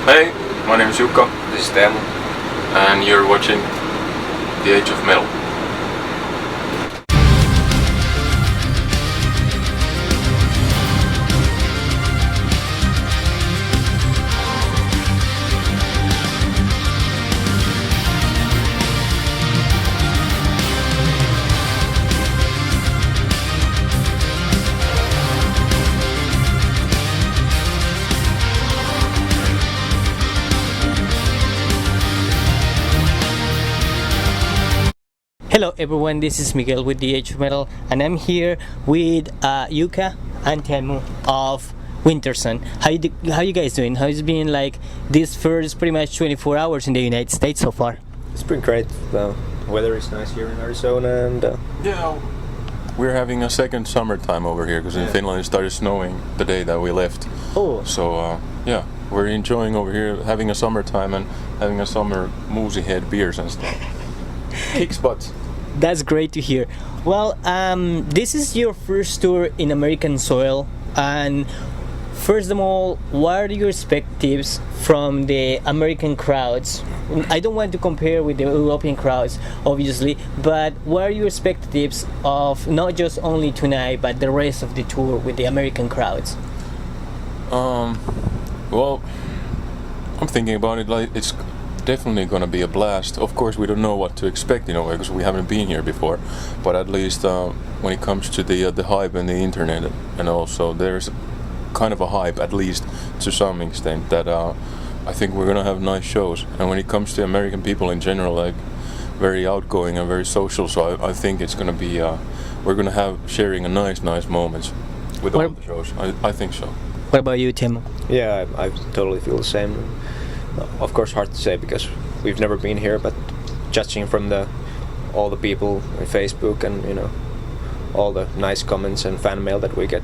Hey, my name is Jukka. This is Teemu. And you're watching The Age of Metal. Hello everyone, this is Miguel with The Age of Metal, and I'm here with Jukka and Teemu of Winterson. How you guys doing? How's it been like this first pretty much 24 hours in the United States so far? It's been great. The weather is nice here in Arizona, and Yeah, we're having a second summertime over here because in Finland it started snowing the day that we left. Oh, So yeah, we're enjoying over here having a summertime and having a summer Moozy Head beers and stuff. Kicks butt. that's great to hear. Well, this is your first tour in American soil, and first of all, what are your perspectives from the American crowds? I don't want to compare with the European crowds, obviously, but what are your perspectives of not just only tonight, but the rest of the tour with the American crowds? Well, I'm thinking about it like it's definitely gonna be a blast. Of course, we don't know what to expect in a way because we haven't been here before. But at least when it comes to the hype and the internet, and also there's kind of a hype, at least to some extent, that I think we're gonna have nice shows. And when it comes to American people in general, like very outgoing and very social, so I think it's gonna be we're gonna have sharing a nice moments with all the shows. I think so. What about you, Tim? yeah, I totally feel the same. Of course, hard to say because we've never been here, but judging from all the people on Facebook and all the nice comments and fan mail that we get,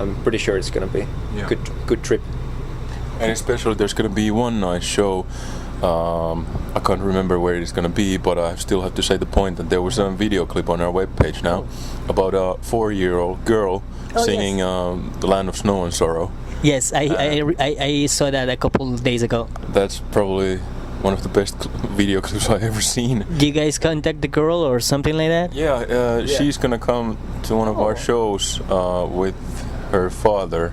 I'm pretty sure it's gonna be a good trip. And especially there's going to be one nice show. I can't remember where it's going to be, but I still have to say the point that there was a video clip on our webpage now about a 4-year-old girl singing The Land of Snow and Sorrow. Yes, I saw that a couple of days ago. That's probably one of the best video clips I've ever seen. Do you guys contact the girl or something like that? Yeah, she's going to come to one of our shows with her father.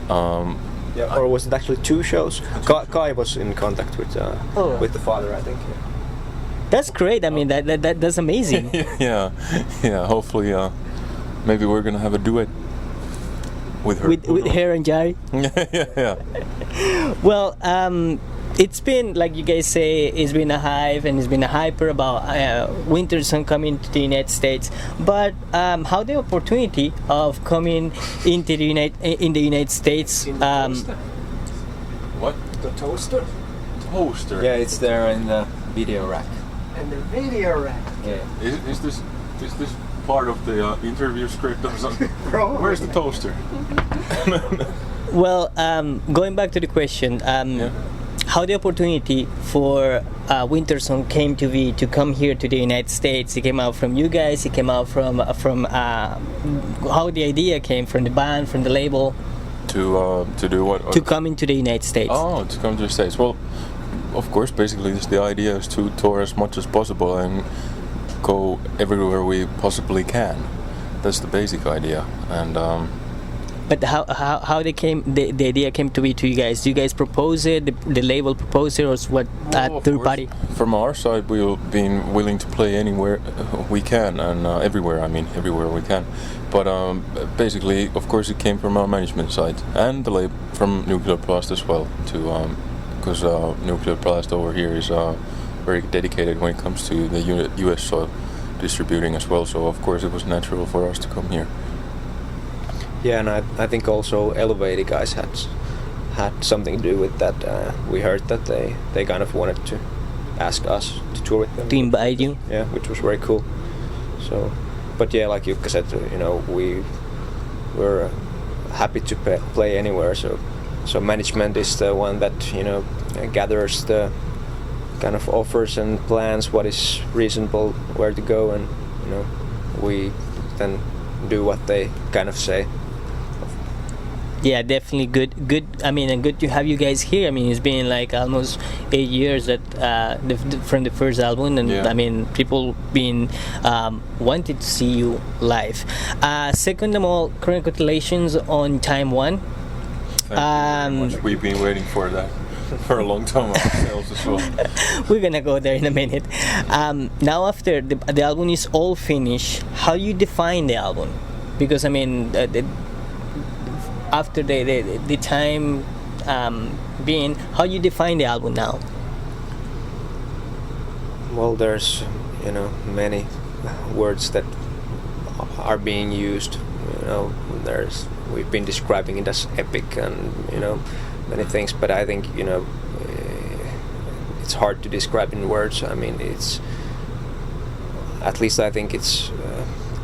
Or was it actually 2 shows? Kai was in contact with the father, I think. That's great. I mean, that's amazing. yeah. Hopefully, maybe we're gonna have a duet with her. With her and Jari. yeah. Well, it's been, like you guys say, it's been a hype and it's been a hyper about Winterson coming to the United States. But how the opportunity of coming into the United States? What? The toaster? Toaster. Yeah, it's there in the video rack. And the video rack. Yeah. Is this part of the interview script or something? Where's the toaster? Well, going back to the question, how the opportunity for Winterson came to be to come here to the United States? It came out from you guys. It came out from how the idea came from the band, from the label. To do what? To come into the United States. Oh, to come to the States. Well, of course, basically, the idea is to tour as much as possible and go everywhere we possibly can. That's the basic idea. And but how the idea came to be to you guys? Do you guys propose it? The label propose it, or what? Third party? From our side, we've been willing to play anywhere we can, and everywhere. I mean, everywhere we can. But basically, of course, it came from our management side and the label from Nuclear Blast as well. Because Nuclear Blast over here is very dedicated when it comes to the U.S. soil distributing as well. So of course, it was natural for us to come here. Yeah, and I think also Elevated guys had something to do with that. We heard that they kind of wanted to ask us to tour with them. To invite you? Yeah, which was very cool. So, but yeah, like Jukka said, we were happy to play anywhere. So management is the one that gathers the kind of offers and plans what is reasonable, where to go, and we then do what they kind of say. Yeah, definitely good. I mean, and good to have you guys here. I mean, it's been like almost 8 years that from the first album, and Yeah. I mean, people been wanted to see you live. Second of all, congratulations on time one. Thank you very much. We've been waiting for that for a long time ourselves as well. We're gonna go there in a minute. Now, after the album is all finished, how you define the album? Because I mean, after the time being, how you define the album now? Well, there's many words that are being used. We've been describing it as epic and many things, but I think it's hard to describe in words. I mean, at least I think it's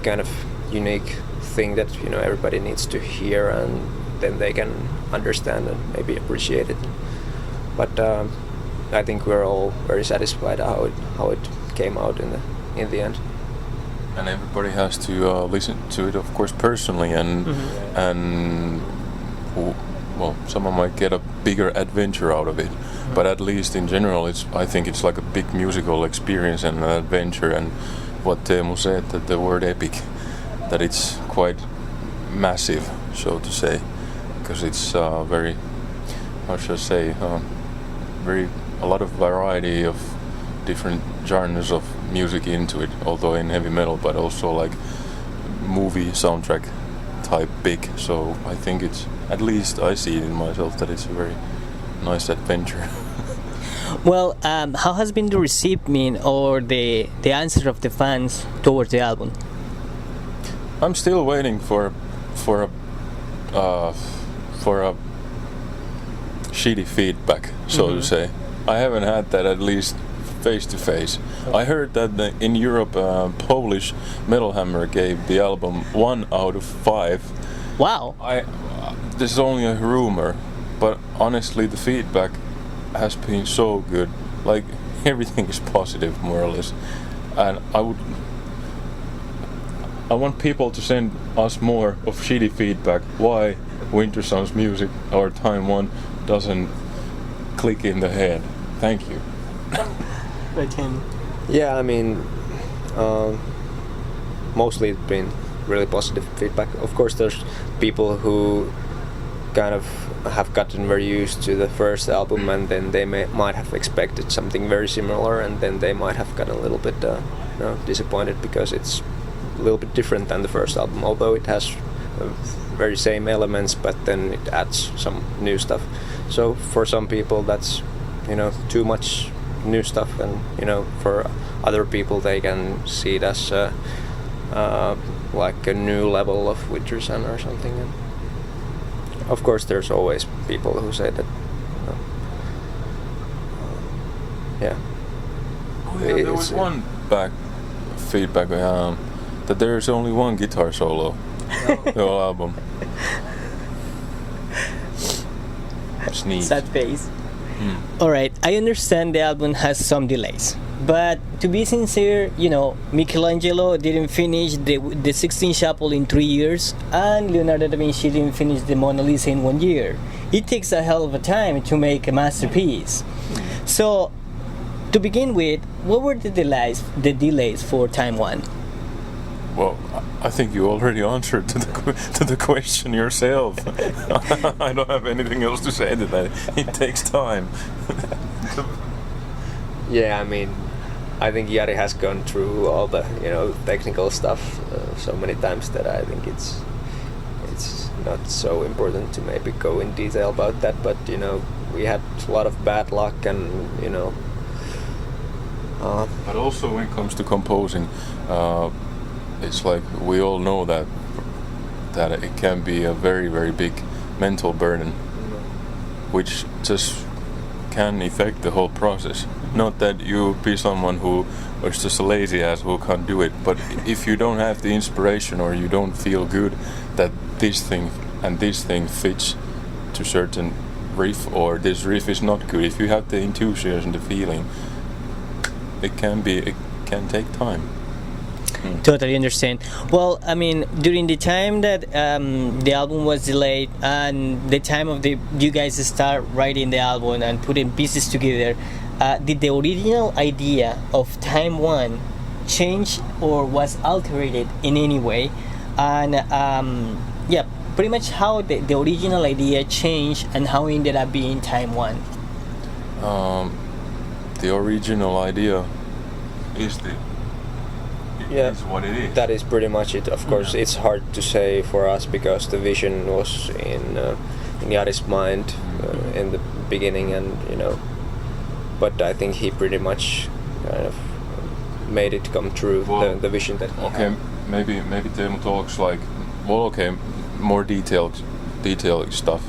kind of unique thing that everybody needs to hear, and then they can understand and maybe appreciate it. But I think we're all very satisfied how it came out in the end. And everybody has to listen to it, of course, personally, and well, someone might get a bigger adventure out of it. But at least in general, I think it's like a big musical experience and an adventure. And what Teemu said, that the word epic, that it's quite massive, so to say, because it's very, how should I say, a lot of variety of different genres of music into it, although in heavy metal, but also like movie soundtrack type big. So I think it's, at least I see it in myself, that it's a very nice adventure. Well, how has been the reception or the answer of the fans towards the album? I'm still waiting for a shitty feedback, so to say. I haven't had that, at least face to face. I heard that in Europe, Polish Metal Hammer gave the album 1 out of 5. Wow. This is only a rumor, but honestly, the feedback has been so good. Like, everything is positive, more or less. And I want people to send us more of shitty feedback. Why Winterson's music, or Time 1, doesn't click in the head. Thank you. Yeah, I mean, mostly it's been really positive feedback. Of course, there's people who kind of have gotten very used to the first album, and then they might have expected something very similar, and then they might have gotten a little bit disappointed because it's a little bit different than the first album, although it has very same elements, but then it adds some new stuff. So for some people that's too much new stuff, and for other people they can see it as like a new level of Wintersun or something. And of course there's always people who say that yeah. Oh yeah, there was one feedback that there's only one guitar solo the whole album. Sneeze. Sad face. Alright, I understand the album has some delays, but to be sincere, Michelangelo didn't finish the Sistine Chapel in 3 years, and Leonardo da Vinci didn't finish the Mona Lisa in 1 year. It takes a hell of a time to make a masterpiece. So, to begin with, what were the delays for Time 1? Well, I think you already answered to the question yourself. I don't have anything else to say to that. It takes time. Yeah, I mean, I think Jari has gone through all the technical stuff so many times that I think it's not so important to maybe go in detail about that. But we had a lot of bad luck, and But also when it comes to composing, it's like we all know that it can be a very, very big mental burden, which just can affect the whole process. Not that you be someone who is just a lazy ass who can't do it, but if you don't have the inspiration, or you don't feel good that this thing and this thing fits to certain riff, or this riff is not good, if you have the intuition and the feeling, it can take time. Totally understand. Well, I mean, during the time that the album was delayed and the time of you guys start writing the album and putting pieces together, did the original idea of Time 1 change or was altered in any way? And yeah, pretty much how the original idea changed and how it ended up being Time 1. The original idea is is what it is. That is pretty much it. Of course, it's hard to say for us because the vision was in Jari's mind in the beginning, and but I think he pretty much kind of made it come true. Well, the vision that he had. maybe Teemu talks like more detailed stuff,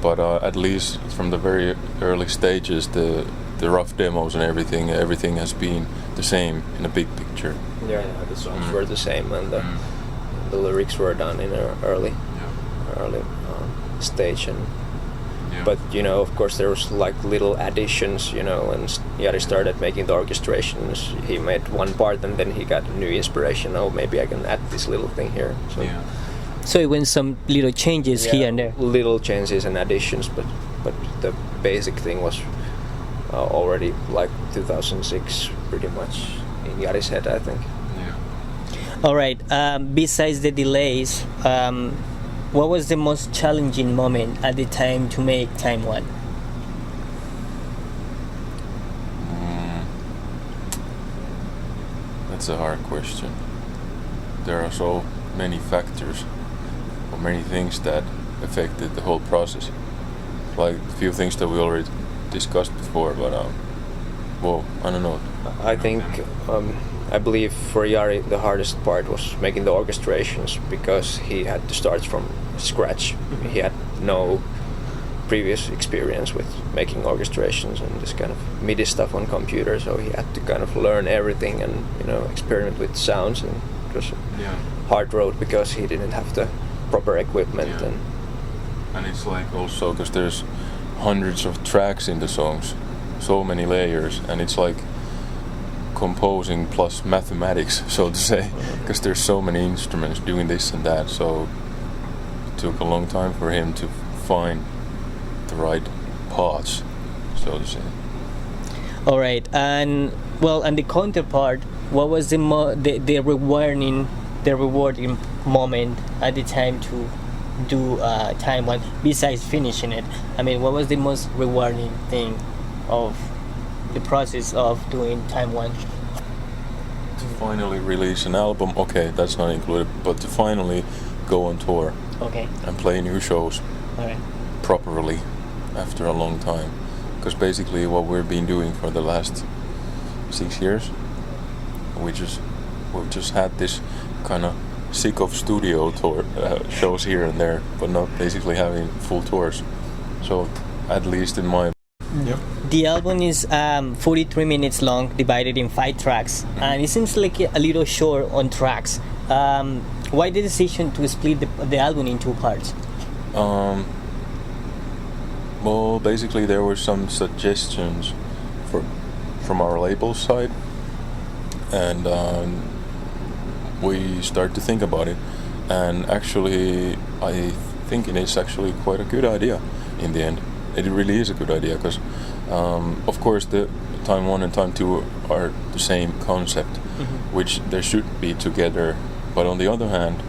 but at least from the very early stages, the rough demos and everything has been the same in a big picture. Yeah, the songs were the same, and the lyrics were done in an early stage, and but of course there was like little additions, and Jari started making the orchestrations. He made one part, and then he got a new inspiration. Oh, maybe I can add this little thing here. So it went some little changes here and there. Little changes and additions, but the basic thing was already like 2006, pretty much in Jari's head, I think. All right. Besides the delays, what was the most challenging moment at the time to make Time 1? That's a hard question. There are so many factors or many things that affected the whole process. Like a few things that we already discussed before, but I don't know. I think I believe for Jari the hardest part was making the orchestrations, because he had to start from scratch. He had no previous experience with making orchestrations and this kind of MIDI stuff on computer, so he had to kind of learn everything and experiment with sounds, and it was a hard road because he didn't have the proper equipment. And it's like also because there's hundreds of tracks in the songs, so many layers, and it's like composing plus mathematics, so to say, because there's so many instruments doing this and that, so it took a long time for him to find the right parts, so to say. All right, and the counterpart, what was the rewarding moment at the time to do Time 1 besides finishing it? I mean, what was the most rewarding thing of the process of doing Time 1? To finally release an album, okay, that's not included, but to finally go on tour, and play new shows, properly after a long time, because basically what we've been doing for the last 6 years, we've just had this kind of sick of studio tour shows here and there, but not basically having full tours. So at least in my The album is 43 minutes long, divided in 5 tracks, and it seems like a little short on tracks. Why the decision to split the album in 2 parts? Well, basically there were some suggestions from our label side, and we started to think about it, and actually I think it is actually quite a good idea in the end. It really is a good idea, because of course the Time 1 and Time 2 are the same concept, which they should be together, but on the other hand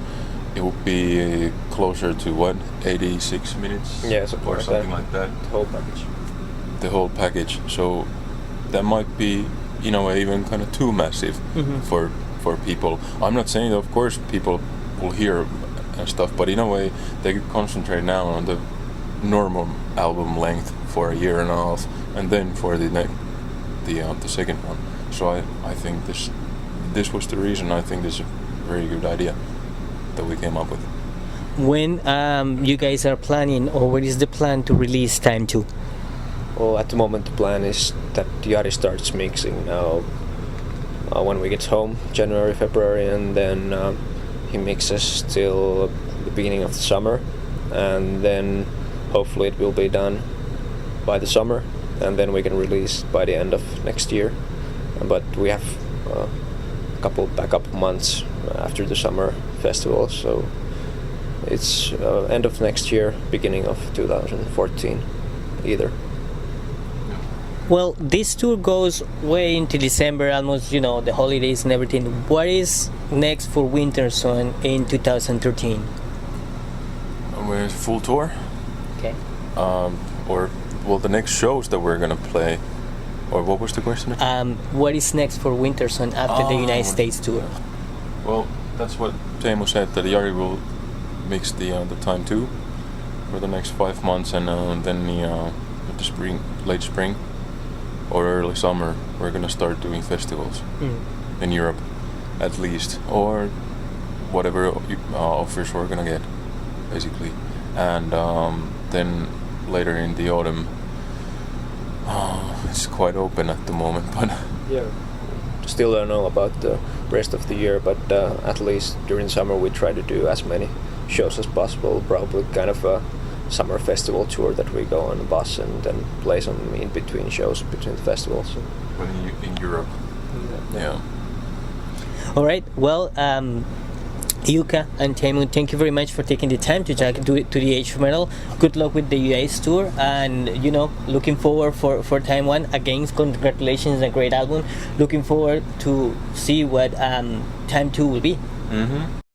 it would be closer to 86 minutes or something like that. The whole package, so that might be in a way even kind of too massive for people. I'm not saying that of course people will hear and stuff, but in a way they could concentrate now on the normal album length for a year and a half, and then for the second one. So I think this was the reason. I think this is a very good idea that we came up with. When you guys are planning, or what is the plan to release Time 2? Well, at the moment the plan is that Jari starts mixing now when we get home, January, February, and then he mixes till the beginning of the summer, and then hopefully it will be done by the summer, and then we can release by the end of next year. But we have couple months after the summer festival. So it's end of next year, beginning of 2014, either. Well, this tour goes way into December, almost, the holidays and everything. What is next for Winterson in 2013? We're full tour. Okay. The next shows that we're gonna play. Or what was the question? What is next for Winterson after the United States tour? Well, that's what Teemu said, that Jari will mix the time too for the next 5 months, and then late spring or early summer, we're gonna start doing festivals in Europe, at least, or whatever offers we're gonna get, basically. And then later in the autumn, it's quite open at the moment, but yeah, still don't know about the rest of the year. But at least during summer, we try to do as many shows as possible. Probably kind of a summer festival tour that we go on a bus and then play some in between shows between the festivals. when in Europe. Yeah. All right. Well, Jukka and Teemu, thank you very much for taking the time to talk to the Age of Metal. Good luck with the US tour, and looking forward for time one. Again, congratulations, a great album. Looking forward to see what time two will be. Mm-hmm.